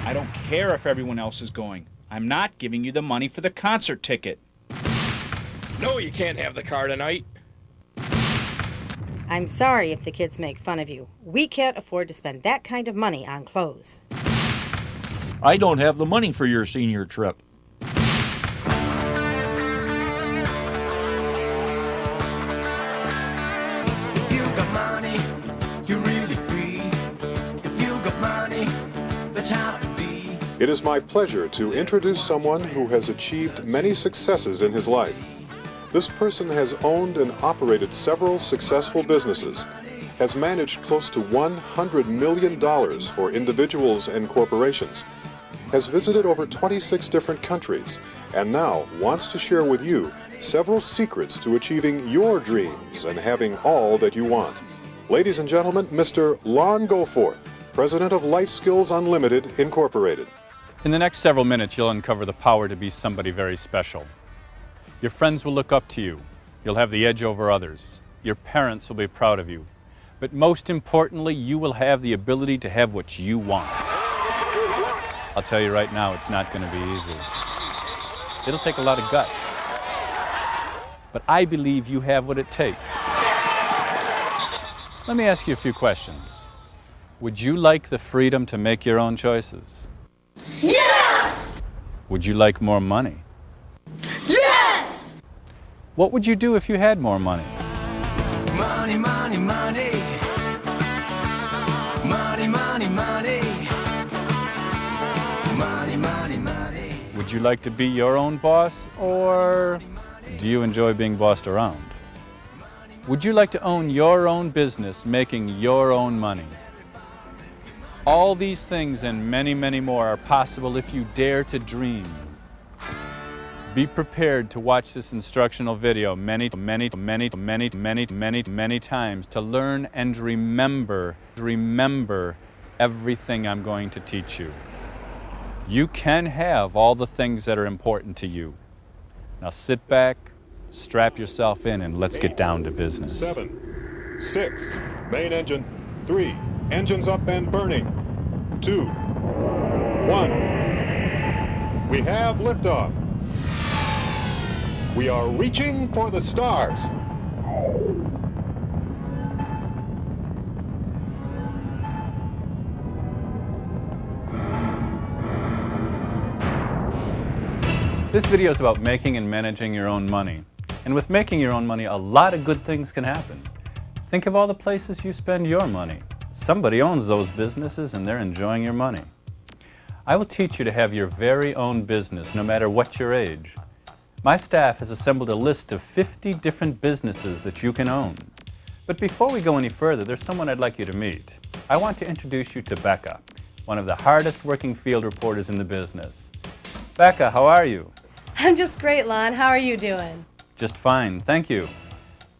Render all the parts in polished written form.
I don't care if everyone else is going. I'm not giving you the money for the concert ticket. No, you can't have the car tonight. I'm sorry if the kids make fun of you. We can't afford to spend that kind of money on clothes. I don't have the money for your senior trip. If you got money, you're really free. If you got money, that's how to be. It is my pleasure to introduce someone who has achieved many successes in his life. This person has owned and operated several successful businesses, has managed close to $100 million for individuals and corporations, has visited over 26 different countries, and now wants to share with you several secrets to achieving your dreams and having all that you want. Ladies and gentlemen, Mr. Lon Goforth, President of Life Skills Unlimited, Incorporated. In the next several minutes, you'll uncover the power to be somebody very special. Your friends will look up to you. You'll have the edge over others. Your parents will be proud of you. But most importantly, you will have the ability to have what you want. I'll tell you right now, it's not going to be easy. It'll take a lot of guts. But I believe you have what it takes. Let me ask you a few questions. Would you like the freedom to make your own choices? Yes! Would you like more money? Yes! What would you do if you had more money? Money, money, money. Money, money, money. Money, money, money. Would you like to be your own boss, or do you enjoy being bossed around? Would you like to own your own business, making your own money? All these things and many, many more are possible if you dare to dream. Be prepared to watch this instructional video many times to learn and remember everything I'm going to teach you. You can have all the things that are important to you. Now sit back, strap yourself in, and let's get down to business. 7, 6, main engine, 3, engines up and burning, 2, 1. We have liftoff. We are reaching for the stars. This video is about making and managing your own money. And with making your own money, a lot of good things can happen. Think of all the places you spend your money. Somebody owns those businesses and they're enjoying your money. I will teach you to have your very own business, no matter what your age. My staff has assembled a list of 50 different businesses that you can own. But before we go any further, there's someone I'd like you to meet. I want to introduce you to Becca, one of the hardest working field reporters in the business. Becca, how are you? I'm just great, Lon. How are you doing? Just fine, thank you.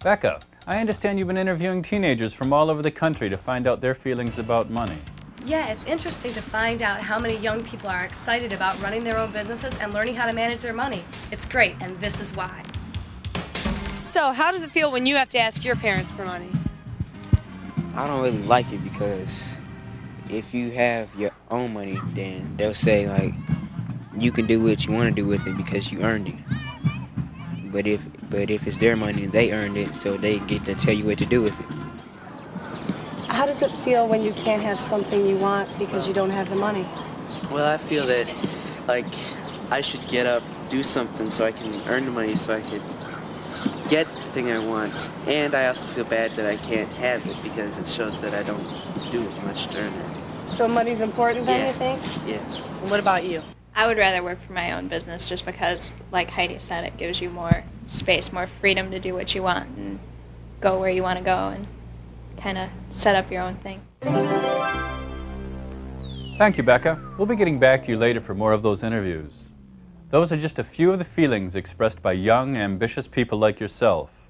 Becca, I understand you've been interviewing teenagers from all over the country to find out their feelings about money. Yeah, it's interesting to find out how many young people are excited about running their own businesses and learning how to manage their money. It's great, and this is why. So, how does it feel when you have to ask your parents for money? I don't really like it because if you have your own money, then they'll say, like, you can do what you want to do with it because you earned it. But if it's their money, they earned it, so they get to tell you what to do with it. How does it feel when you can't have something you want because you don't have the money? Well, I feel that, like, I should get up, do something so I can earn the money so I could get the thing I want. And I also feel bad that I can't have it because it shows that I don't do much to earn it. So money's important then, you think? Yeah. And what about you? I would rather work for my own business just because, like Heidi said, it gives you more space, more freedom to do what you want and go where you want to go and kind of set up your own thing. Thank you, Becca. We'll be getting back to you later for more of those interviews. Those are just a few of the feelings expressed by young, ambitious people like yourself.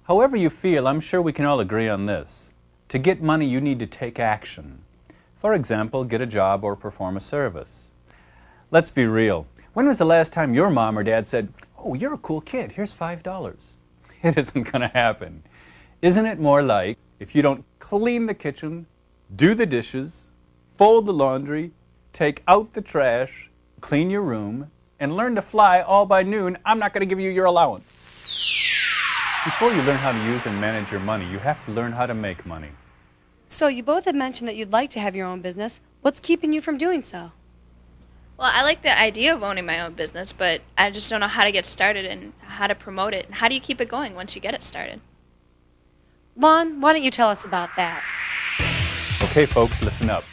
However you feel, I'm sure we can all agree on this. To get money, you need to take action. For example, get a job or perform a service. Let's be real. When was the last time your mom or dad said, "Oh, you're a cool kid, here's $5. It isn't going to happen. Isn't it more like, if you don't clean the kitchen, do the dishes, fold the laundry, take out the trash, clean your room, and learn to fly all by noon, I'm not going to give you your allowance. Before you learn how to use and manage your money, you have to learn how to make money. So you both have mentioned that you'd like to have your own business. What's keeping you from doing so? Well, I like the idea of owning my own business, but I just don't know how to get started and how to promote it. How do you keep it going once you get it started? Lon, why don't you tell us about that? Okay, folks, listen up.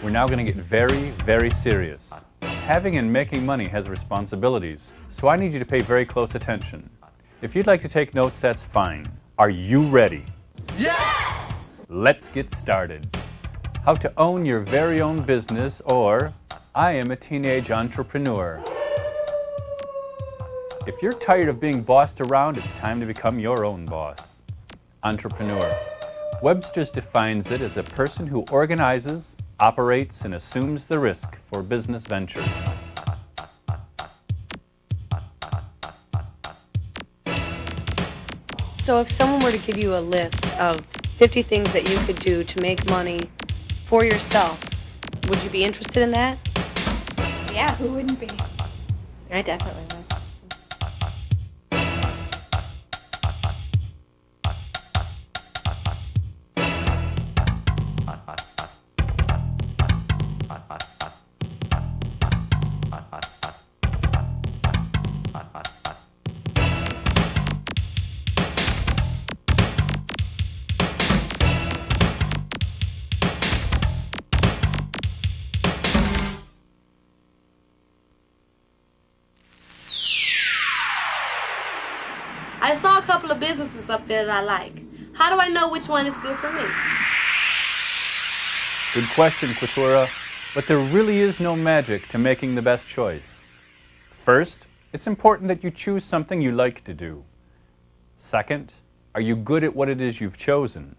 We're now going to get very, very serious. Having and making money has responsibilities, so I need you to pay very close attention. If you'd like to take notes, that's fine. Are you ready? Yes! Let's get started. How to own your very own business, or I am a teenage entrepreneur. If you're tired of being bossed around, it's time to become your own boss. Entrepreneur. Webster's defines it as a person who organizes, operates, and assumes the risk for business ventures. So if someone were to give you a list of 50 things that you could do to make money for yourself, would you be interested in that? Yeah, who wouldn't be? I definitely would. I saw a couple of businesses up there that I like. How do I know which one is good for me? Good question, Quatura, but there really is no magic to making the best choice. First, it's important that you choose something you like to do. Second, are you good at what it is you've chosen?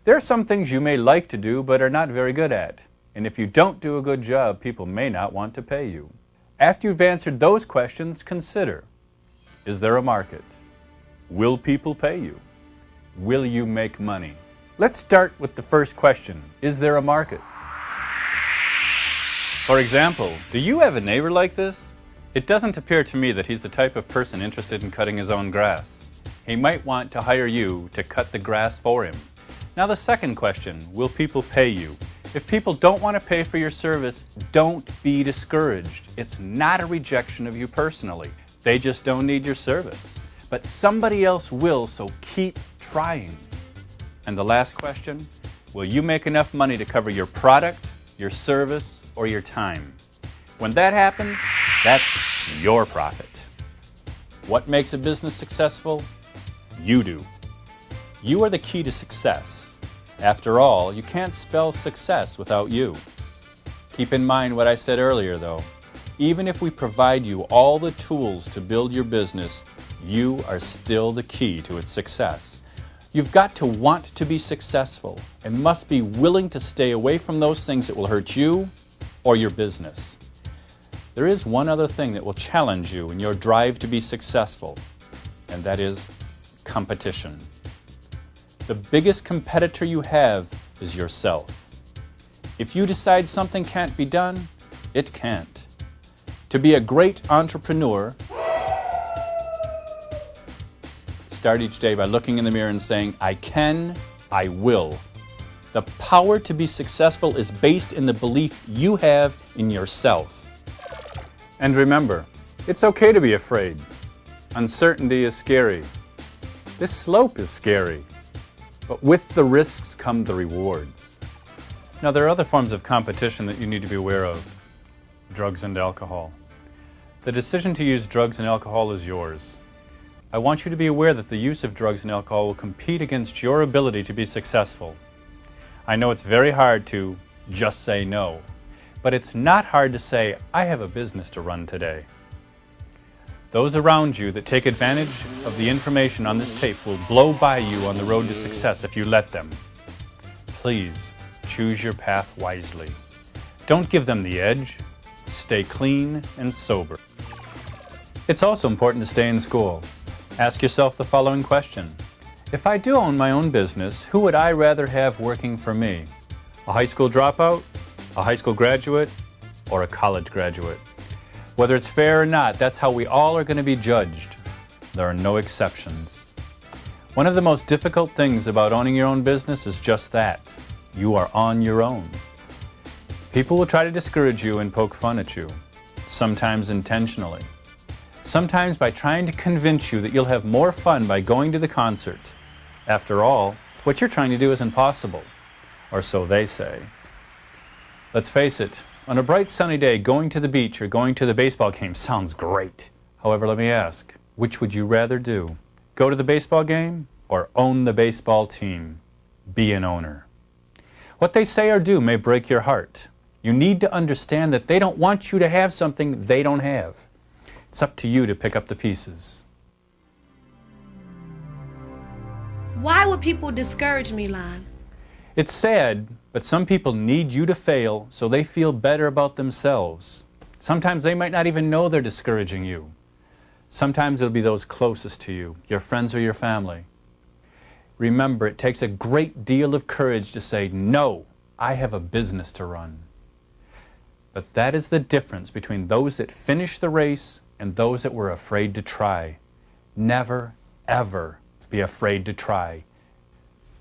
There are some things you may like to do but are not very good at, and if you don't do a good job, people may not want to pay you. After you've answered those questions, consider, is there a market? Will people pay you? Will you make money? Let's start with the first question. Is there a market? For example, do you have a neighbor like this? It doesn't appear to me that he's the type of person interested in cutting his own grass. He might want to hire you to cut the grass for him. Now the second question, will people pay you? If people don't want to pay for your service, don't be discouraged. It's not a rejection of you personally. They just don't need your service. But somebody else will, so keep trying. And the last question, will you make enough money to cover your product, your service, or your time? When that happens, that's your profit. What makes a business successful? You do. You are the key to success. After all, you can't spell success without you. Keep in mind what I said earlier, though. Even if we provide you all the tools to build your business, you are still the key to its success. You've got to want to be successful and must be willing to stay away from those things that will hurt you or your business. There is one other thing that will challenge you in your drive to be successful, and that is competition. The biggest competitor you have is yourself. If you decide something can't be done, it can't. To be a great entrepreneur, start each day by looking in the mirror and saying, I can, I will. The power to be successful is based in the belief you have in yourself. And remember, it's okay to be afraid. Uncertainty is scary. This slope is scary. But with the risks come the rewards. Now, there are other forms of competition that you need to be aware of. Drugs and alcohol. The decision to use drugs and alcohol is yours. I want you to be aware that the use of drugs and alcohol will compete against your ability to be successful. I know it's very hard to just say no, but it's not hard to say, I have a business to run today. Those around you that take advantage of the information on this tape will blow by you on the road to success if you let them. Please choose your path wisely. Don't give them the edge. Stay clean and sober. It's also important to stay in school. Ask yourself the following question. If I do own my own business, who would I rather have working for me? A high school dropout? A high school graduate? or a college graduate. Whether it's fair or not, that's how we all are going to be judged. There are no exceptions. One of the most difficult things about owning your own business is just that. You are on your own. People will try to discourage you and poke fun at you, sometimes intentionally. Sometimes by trying to convince you that you'll have more fun by going to the concert. After all, what you're trying to do is impossible, or so they say. Let's face it, on a bright sunny day, going to the beach or going to the baseball game sounds great. However, let me ask, which would you rather do? Go to the baseball game or own the baseball team? Be an owner. What they say or do may break your heart. You need to understand that they don't want you to have something they don't have. It's up to you to pick up the pieces. Why would people discourage me, Lon? It's sad, but some people need you to fail so they feel better about themselves. Sometimes they might not even know they're discouraging you. Sometimes it'll be those closest to you, your friends or your family. Remember, it takes a great deal of courage to say, no, I have a business to run. But that is the difference between those that finish the race and those that were afraid to try. Never, ever be afraid to try.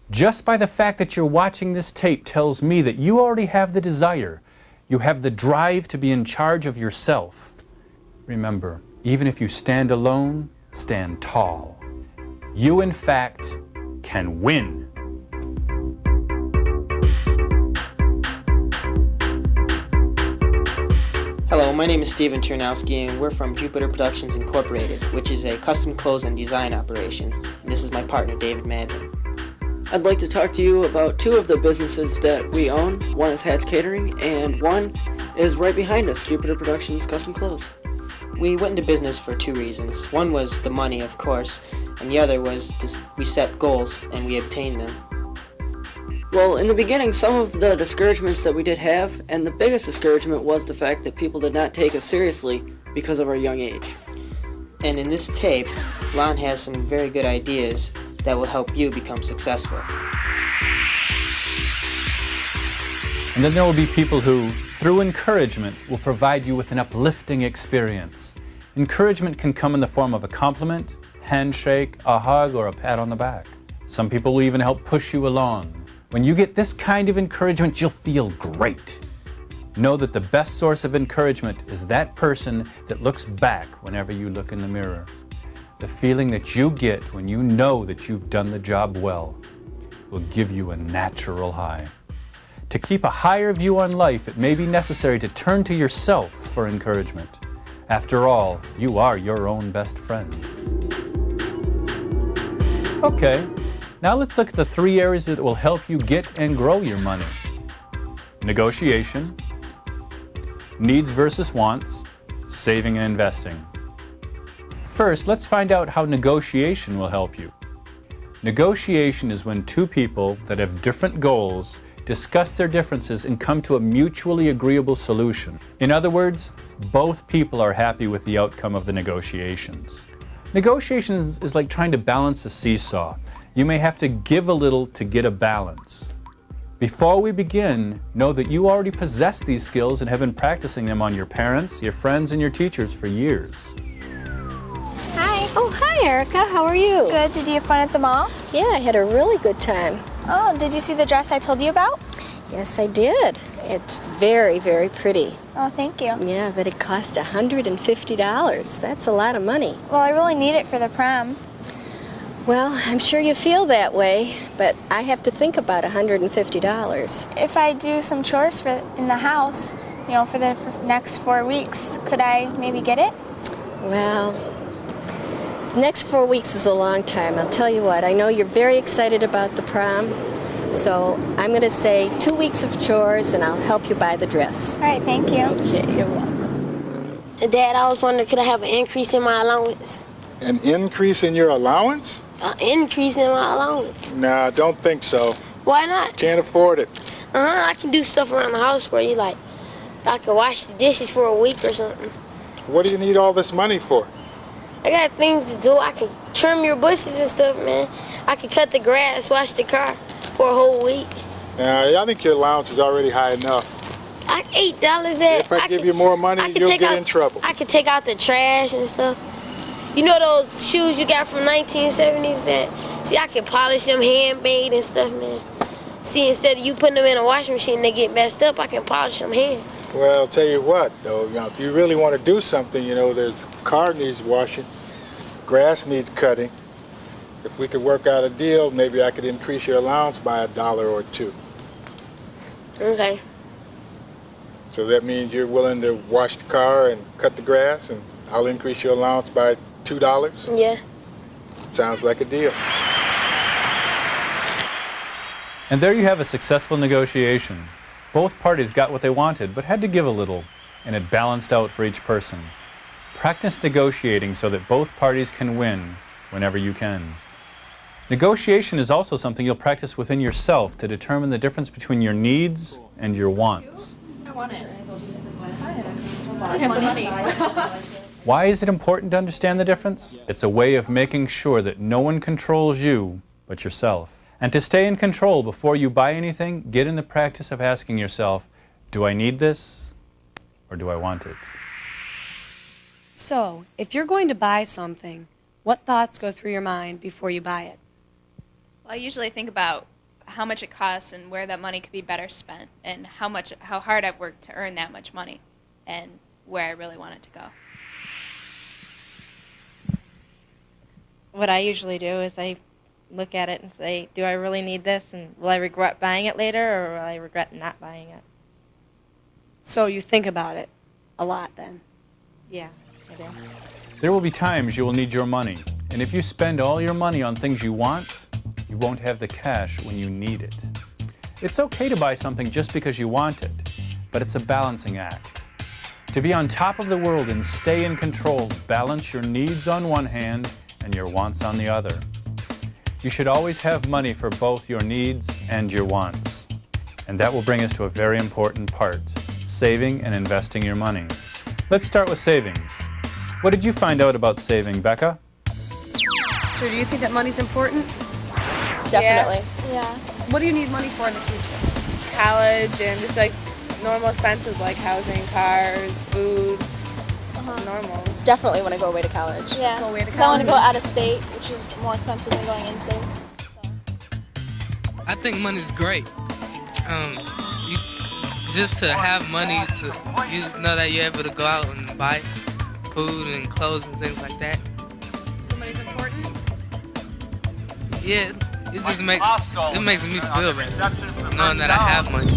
Just by the fact that you're watching this tape tells me that you already have the desire. You have the drive to be in charge of yourself. Remember, even if you stand alone, stand tall. You, in fact, can win. Hello, my name is Steven Turnowski, and we're from Jupiter Productions Incorporated, which is a custom clothes and design operation. And this is my partner, David Madden. I'd like to talk to you about two of the businesses that we own. One is Hats Catering, and one is right behind us, Jupiter Productions Custom Clothes. We went into business for two reasons. One was the money, of course, and the other was we set goals and we obtained them. Well, in the beginning, some of the discouragements that we did have, and the biggest discouragement was the fact that people did not take us seriously because of our young age. And in this tape, Lon has some very good ideas that will help you become successful. And then there will be people who, through encouragement, will provide you with an uplifting experience. Encouragement can come in the form of a compliment, handshake, a hug, or a pat on the back. Some people will even help push you along. When you get this kind of encouragement, you'll feel great. Know that the best source of encouragement is that person that looks back whenever you look in the mirror. The feeling that you get when you know that you've done the job well will give you a natural high. To keep a higher view on life, it may be necessary to turn to yourself for encouragement. After all, you are your own best friend. Okay, now let's look at the three areas that will help you get and grow your money. Negotiation, needs versus wants, saving and investing. First, let's find out how negotiation will help you. Negotiation is when two people that have different goals discuss their differences and come to a mutually agreeable solution. In other words, both people are happy with the outcome of the negotiations. Negotiation is like trying to balance a seesaw. You may have to give a little to get a balance. Before we begin, know that you already possess these skills and have been practicing them on your parents, your friends, and your teachers for years. Hi. Oh, hi, Erica. How are you? Good. Did you have fun at the mall? Yeah, I had a really good time. Oh, did you see the dress I told you about? Yes, I did. It's very, very pretty. Oh, thank you. Yeah, but it cost $150. That's a lot of money. Well, I really need it for the prom. Well, I'm sure you feel that way, but I have to think about $150. If I do some chores in the house, for the next 4 weeks, could I maybe get it? Well, the next 4 weeks is a long time. I'll tell you what, I know you're very excited about the prom, so I'm going to say 2 weeks of chores and I'll help you buy the dress. All right, thank you. Okay, you're welcome. Dad, I was wondering, could I have an increase in my allowance? An increase in your allowance? An increase in my allowance? Nah, don't think so. Why not? Can't afford it. I can do stuff around the house for you, like I can wash the dishes for a week or something. What do you need all this money for? I got things to do. I can trim your bushes and stuff, man. I can cut the grass, wash the car for a whole week. I think your allowance is already high enough. $8 that If I give you more money, you'll get in trouble. I could take out the trash and stuff. You know those shoes you got from 1970s that, see, I can polish them handmade and stuff, man. See, instead of you putting them in a washing machine, they get messed up, I can polish them hand. Well, I'll tell you what, though, if you really want to do something, there's car needs washing, grass needs cutting. If we could work out a deal, maybe I could increase your allowance by $1 or $2. Okay. So that means you're willing to wash the car and cut the grass, and I'll increase your allowance by $2? Yeah. Sounds like a deal. And there you have a successful negotiation. Both parties got what they wanted, but had to give a little, and it balanced out for each person. Practice negotiating so that both parties can win whenever you can. Negotiation is also something you'll practice within yourself to determine the difference between your needs and your wants. I want it. I have the money. Why is it important to understand the difference? It's a way of making sure that no one controls you but yourself. And to stay in control before you buy anything, get in the practice of asking yourself, do I need this or do I want it? So, if you're going to buy something, what thoughts go through your mind before you buy it? Well, I usually think about how much it costs and where that money could be better spent, and how hard I've worked to earn that much money, and where I really want it to go. What I usually do is I look at it and say, do I really need this, and will I regret buying it later, or will I regret not buying it? So you think about it a lot then? Yeah, I do. There will be times you will need your money, and if you spend all your money on things you want, you won't have the cash when you need it. It's okay to buy something just because you want it, but it's a balancing act. To be on top of the world and stay in control, balance your needs on one hand and your wants on the other. You should always have money for both your needs and your wants. And that will bring us to a very important part, saving and investing your money. Let's start with savings. What did you find out about saving, Becca? So do you think that money's important? Definitely. Yeah. What do you need money for in the future? College and just like normal expenses like housing, cars, food, normal. Definitely when I go away to college. Yeah. Go away to Because I want to go college. out of state, which is more expensive than going in state. I think money's great. Just to have money, you know that you're able to go out and buy food and clothes and things like that. So money's important? Yeah, it just makes me feel better knowing that I have money.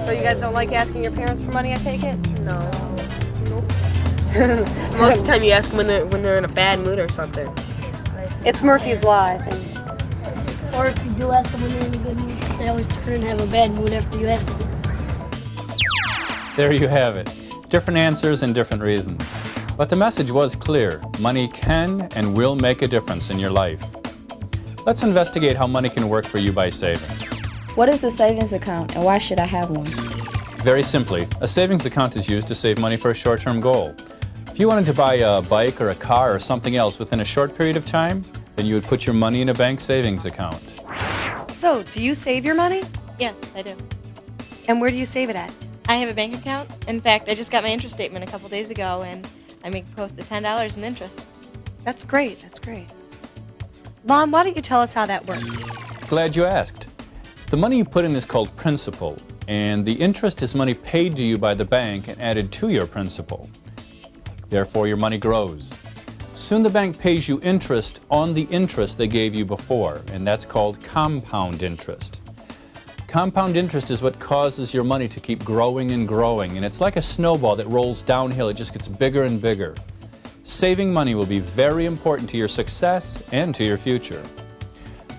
So you guys don't like asking your parents for money, I take it? No. Most of the time you ask them when they're in a bad mood or something. It's Murphy's Law, I think. Or if you do ask them when they're in a good mood, they always turn and have a bad mood after you ask them. There you have it. Different answers and different reasons. But the message was clear. Money can and will make a difference in your life. Let's investigate how money can work for you by saving. What is a savings account and why should I have one? Very simply, a savings account is used to save money for a short-term goal. If you wanted to buy a bike or a car or something else within a short period of time, then you would put your money in a bank savings account. So, do you save your money? Yes, I do. And where do you save it at? I have a bank account. In fact, I just got my interest statement a couple days ago, and I make close to $10 in interest. That's great, that's great. Mom, why don't you tell us how that works? Glad you asked. The money you put in is called principal, and the interest is money paid to you by the bank and added to your principal. Therefore, your money grows. Soon the bank pays you interest on the interest they gave you before, and that's called compound interest. Compound interest is what causes your money to keep growing and growing, and it's like a snowball that rolls downhill. It just gets bigger and bigger. Saving money will be very important to your success and to your future.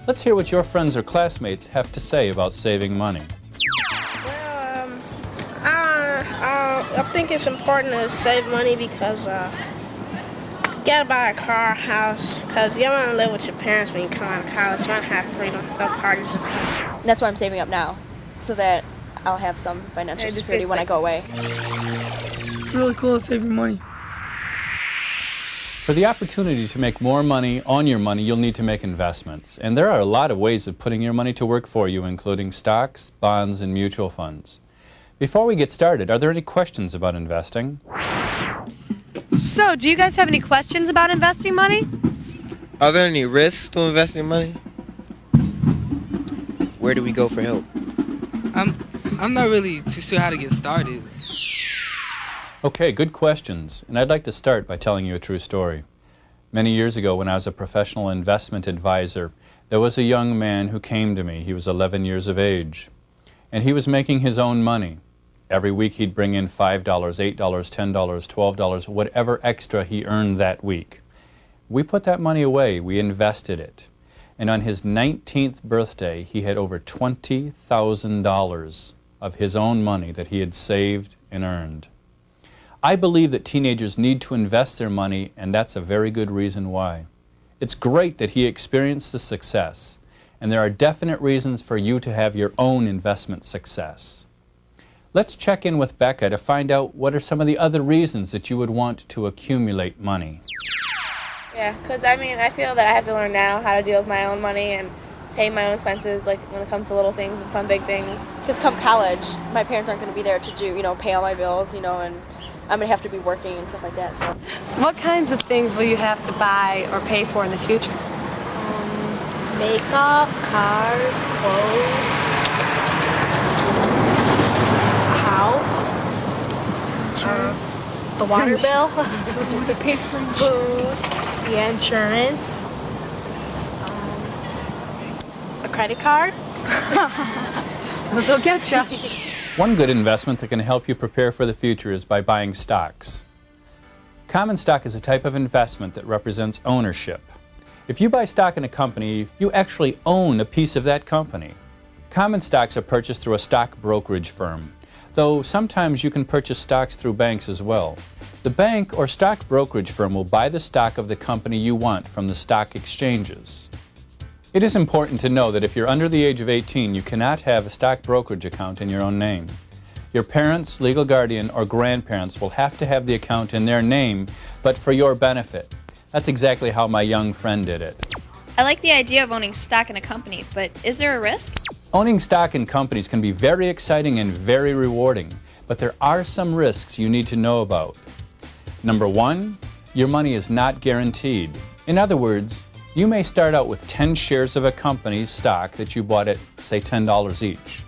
Let's hear what your friends or classmates have to say about saving money. I think it's important to save money because you gotta buy a car, house, because you don't want to live with your parents when you come out of college. You want to have freedom, no parties and stuff. And that's why I'm saving up now, so that I'll have some financial security when I go away. It's really cool to save your money. For the opportunity to make more money on your money, you'll need to make investments. And there are a lot of ways of putting your money to work for you, including stocks, bonds, and mutual funds. Before we get started, are there any questions about investing? So, do you guys have any questions about investing money? Are there any risks to investing money? Where do we go for help? I'm not really too sure how to get started. Okay, good questions. And I'd like to start by telling you a true story. Many years ago, when I was a professional investment advisor, there was a young man who came to me. He was 11 years of age, and he was making his own money. Every week he'd bring in $5, $8, $10, $12, whatever extra he earned that week. We put that money away. We invested it. And on his 19th birthday, he had over $20,000 of his own money that he had saved and earned. I believe that teenagers need to invest their money, and that's a very good reason why. It's great that he experienced the success, and there are definite reasons for you to have your own investment success. Let's check in with Becca to find out what are some of the other reasons that you would want to accumulate money. Yeah, because I feel that I have to learn now how to deal with my own money and pay my own expenses, like when it comes to little things and some big things. Because come college, my parents aren't going to be there to do, pay all my bills, and I'm going to have to be working and stuff like that. So, what kinds of things will you have to buy or pay for in the future? Makeup, cars, clothes, A house, The water bill, food, the insurance, a credit card. Those will get you. One good investment that can help you prepare for the future is by buying stocks. Common stock is a type of investment that represents ownership. If you buy stock in a company, you actually own a piece of that company. Common stocks are purchased through a stock brokerage firm, though sometimes you can purchase stocks through banks as well. The bank or stock brokerage firm will buy the stock of the company you want from the stock exchanges. It is important to know that if you're under the age of 18, you cannot have a stock brokerage account in your own name. Your parents, legal guardian, or grandparents will have to have the account in their name, but for your benefit. That's exactly how my young friend did it. I like the idea of owning stock in a company, but is there a risk? Owning stock in companies can be very exciting and very rewarding, but there are some risks you need to know about. Number one, your money is not guaranteed. In other words, you may start out with 10 shares of a company's stock that you bought at, say, $10 each.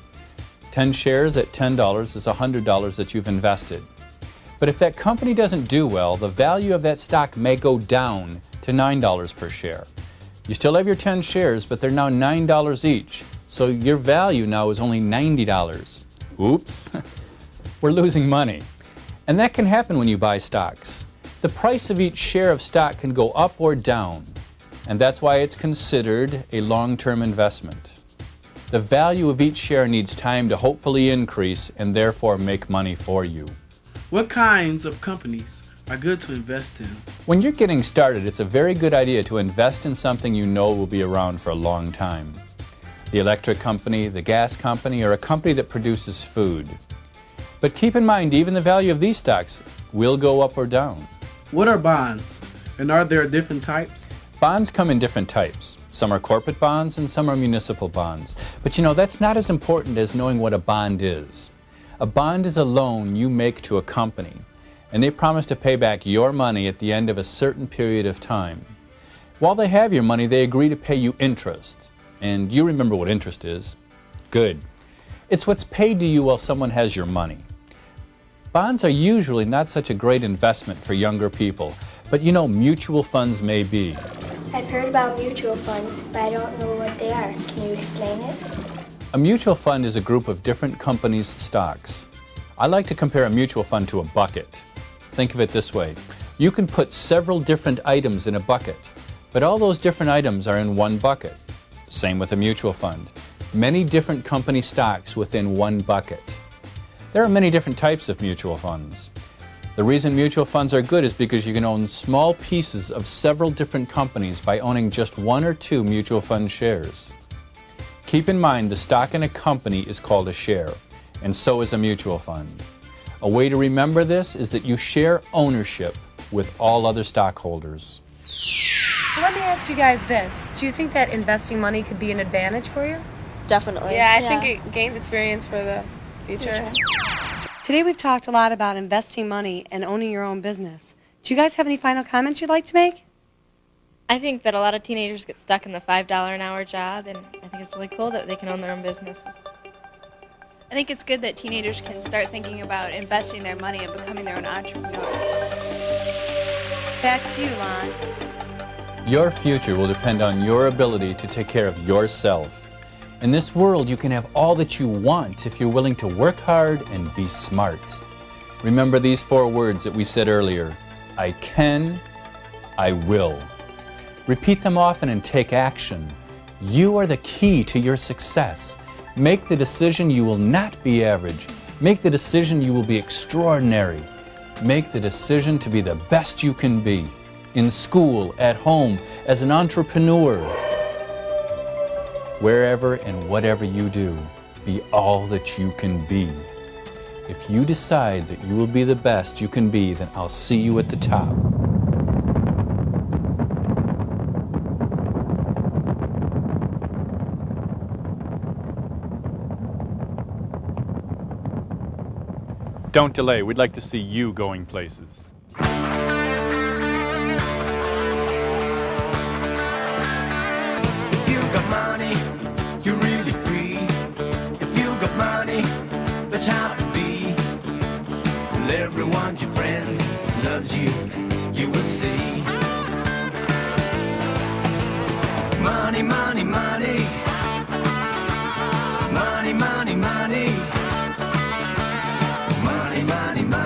10 shares at $10 is $100 that you've invested. But if that company doesn't do well, the value of that stock may go down to $9 per share. You still have your 10 shares, but they're now $9 each. So your value now is only $90. Oops, we're losing money. And that can happen when you buy stocks. The price of each share of stock can go up or down, and that's why it's considered a long-term investment. The value of each share needs time to hopefully increase and therefore make money for you. What kinds of companies are good to invest in? When you're getting started, it's a very good idea to invest in something you know will be around for a long time. The electric company, the gas company, or a company that produces food. But keep in mind, even the value of these stocks will go up or down. What are bonds? And are there different types? Bonds come in different types. Some are corporate bonds and some are municipal bonds. But that's not as important as knowing what a bond is. A bond is a loan you make to a company, and they promise to pay back your money at the end of a certain period of time. While they have your money, they agree to pay you interest. And you remember what interest is. Good. It's what's paid to you while someone has your money. Bonds are usually not such a great investment for younger people, but mutual funds may be. I've heard about mutual funds, but I don't know what they are. Can you explain it? A mutual fund is a group of different companies' stocks. I like to compare a mutual fund to a bucket. Think of it this way. You can put several different items in a bucket, but all those different items are in one bucket. Same with a mutual fund. Many different company stocks within one bucket. There are many different types of mutual funds. The reason mutual funds are good is because you can own small pieces of several different companies by owning just one or two mutual fund shares. Keep in mind the stock in a company is called a share, and so is a mutual fund. A way to remember this is that you share ownership with all other stockholders. So let me ask you guys this. Do you think that investing money could be an advantage for you? Definitely. Yeah, I think it gains experience for the future. Today we've talked a lot about investing money and owning your own business. Do you guys have any final comments you'd like to make? I think that a lot of teenagers get stuck in the $5 an hour job, and I think it's really cool that they can own their own business. I think it's good that teenagers can start thinking about investing their money and becoming their own entrepreneur. Back to you, Lon. Your future will depend on your ability to take care of yourself. In this world, you can have all that you want if you're willing to work hard and be smart. Remember these 4 words that we said earlier: I can, I will. Repeat them often and take action. You are the key to your success. Make the decision you will not be average. Make the decision you will be extraordinary. Make the decision to be the best you can be. In school, at home, as an entrepreneur. Wherever and whatever you do, be all that you can be. If you decide that you will be the best you can be, then I'll see you at the top. Don't delay. We'd like to see you going places. If you got money, you're really free. If you got money, that's how to be. Well, everyone's your friend, loves you, you will see. Money, money, money. Money, money, money. Money, money, money.